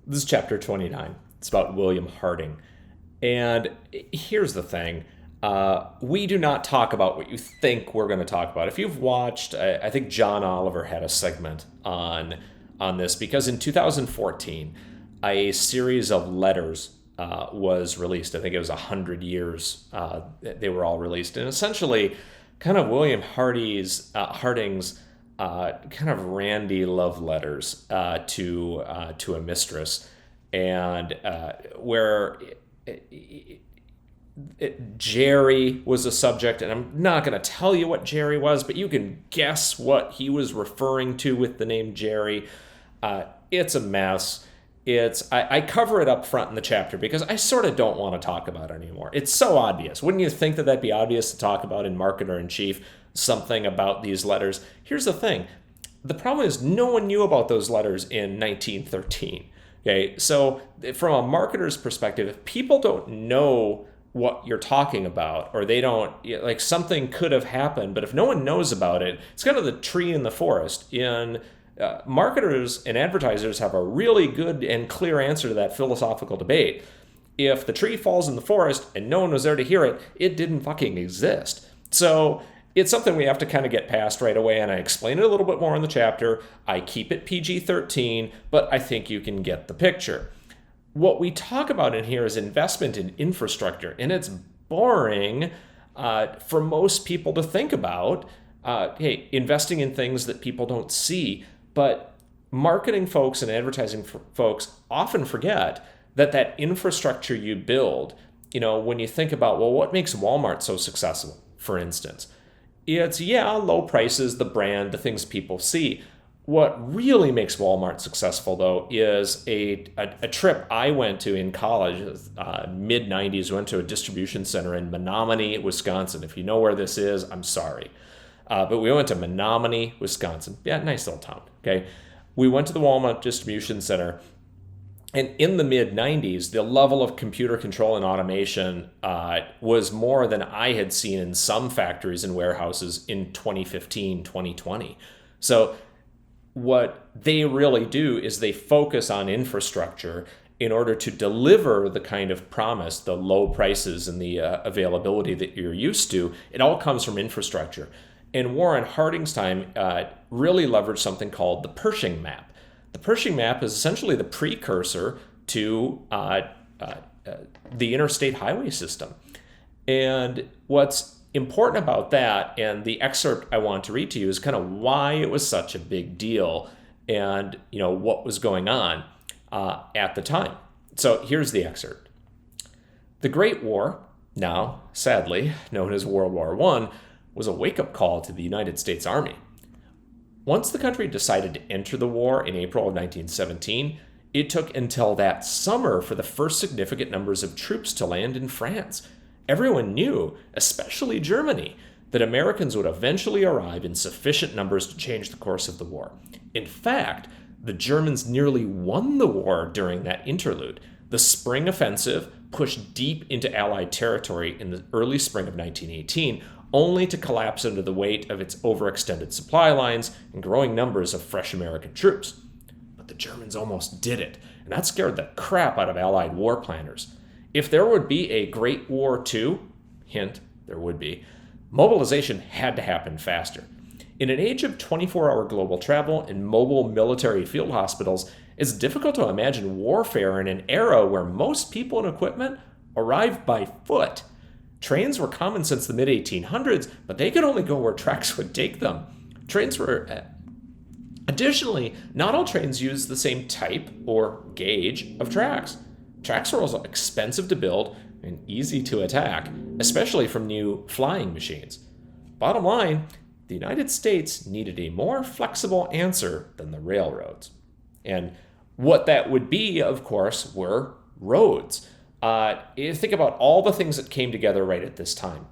This is chapter 29. It's about William Harding. And here's the thing. We do not talk about what you think we're going to talk about. If you've watched, I think John Oliver had a segment on this because in 2014, a series of letters was released. I think it was 100 years they were all released. And essentially, kind of William Harding's kind of randy love letters to a mistress, and where Jerry was a subject, and I'm not going to tell you what Jerry was, but you can guess what he was referring to with the name Jerry. It's a mess. I cover it up front in the chapter because I sort of don't want to talk about it anymore. It's so obvious. Wouldn't you think that that'd be obvious to talk about in Marketer in Chief, something about these letters? Here's the thing. The problem is no one knew about those letters in 1913. Okay, so from a marketer's perspective, if people don't know what you're talking about, or they don't, like, something could have happened, but if no one knows about it, it's kind of the tree in the forest. Marketers and advertisers have a really good and clear answer to that philosophical debate. If the tree falls in the forest and no one was there to hear it, it didn't fucking exist. So it's something we have to kind of get past right away, and I explain it a little bit more in the chapter. I keep it PG-13, but I think you can get the picture. What we talk about in here is investment in infrastructure, and it's boring for most people to think about. Hey, investing in things that people don't see. But marketing folks and advertising folks often forget that infrastructure you build, when you think about, well, what makes Walmart so successful, for instance? It's, low prices, the brand, the things people see. What really makes Walmart successful, though, is a trip I went to in college, mid-90s, went to a distribution center in Menominee, Wisconsin. If you know where this is, I'm sorry. But we went to Menominee, Wisconsin. Yeah, nice little town, okay? We went to the Walmart distribution center, and in the mid-90s, the level of computer control and automation was more than I had seen in some factories and warehouses in 2015, 2020. So what they really do is they focus on infrastructure in order to deliver the kind of promise, the low prices and the availability that you're used to. It all comes from infrastructure. And Warren Harding's time really leveraged something called the Pershing map. The Pershing map is essentially the precursor to the interstate highway system. And what's important about that, and the excerpt I want to read to you, is kind of why it was such a big deal and what was going on at the time. So here's the excerpt. The Great War, now sadly known as World War I, was a wake-up call to the United States Army. Once the country decided to enter the war in April of 1917, it took until that summer for the first significant numbers of troops to land in France. Everyone knew, especially Germany, that Americans would eventually arrive in sufficient numbers to change the course of the war. In fact, the Germans nearly won the war during that interlude. The spring offensive pushed deep into Allied territory in the early spring of 1918, only to collapse under the weight of its overextended supply lines and growing numbers of fresh American troops. But the Germans almost did it, and that scared the crap out of Allied war planners. If there would be a Great War II, hint, there would be, mobilization had to happen faster. In an age of 24-hour global travel and mobile military field hospitals, it's difficult to imagine warfare in an era where most people and equipment arrived by foot. Trains were common since the mid-1800s, but they could only go where tracks would take them. Additionally, not all trains used the same type or gauge of tracks. Tracks were also expensive to build and easy to attack, especially from new flying machines. Bottom line, the United States needed a more flexible answer than the railroads. And what that would be, of course, were roads. You think about all the things that came together right at this time.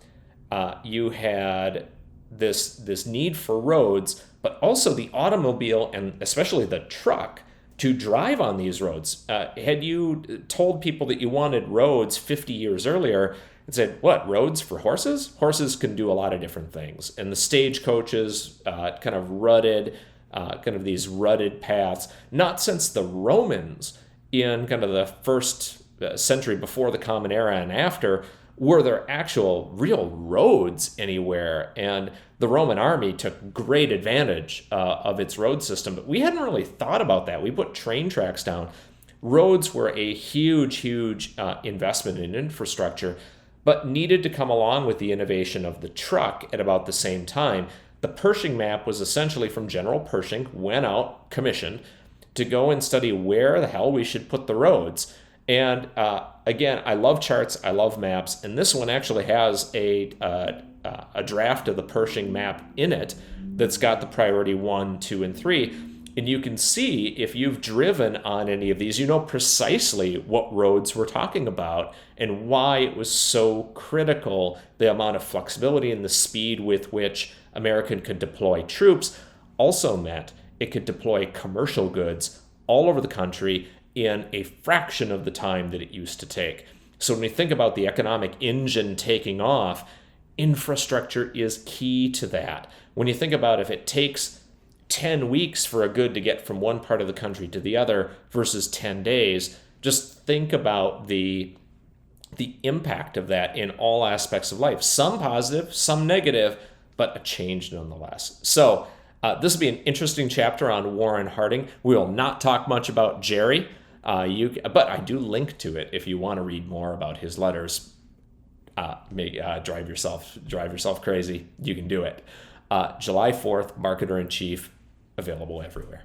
You had this need for roads, but also the automobile and especially the truck to drive on these roads. Had you told people that you wanted roads 50 years earlier and said, what, roads for horses? Horses can do a lot of different things. And the stagecoaches, kind of these rutted paths, not since the Romans in kind of the first century before the Common Era and after, were there actual real roads anywhere? And the Roman army took great advantage of its road system, but we hadn't really thought about that. We put train tracks down. Roads were a huge investment in infrastructure, but needed to come along with the innovation of the truck at about the same time. The Pershing map was essentially from General Pershing, went out, commissioned, to go and study where the hell we should put the roads. And again, I love charts, I love maps, and this one actually has a draft of the Pershing map in it that's got the priority 1, 2, and 3. And you can see, if you've driven on any of these, you know precisely what roads we're talking about and why it was so critical. The amount of flexibility and the speed with which America could deploy troops also meant it could deploy commercial goods all over the country in a fraction of the time that it used to take. So when we think about the economic engine taking off, infrastructure is key to that. When you think about if it takes 10 weeks for a good to get from one part of the country to the other versus 10 days, just think about the impact of that in all aspects of life. Some positive, some negative, but a change nonetheless. So this will be an interesting chapter on Warren Harding. We will not talk much about Jerry, but I do link to it if you want to read more about his letters. Drive yourself crazy. You can do it. July 4th, Marketer in Chief, available everywhere.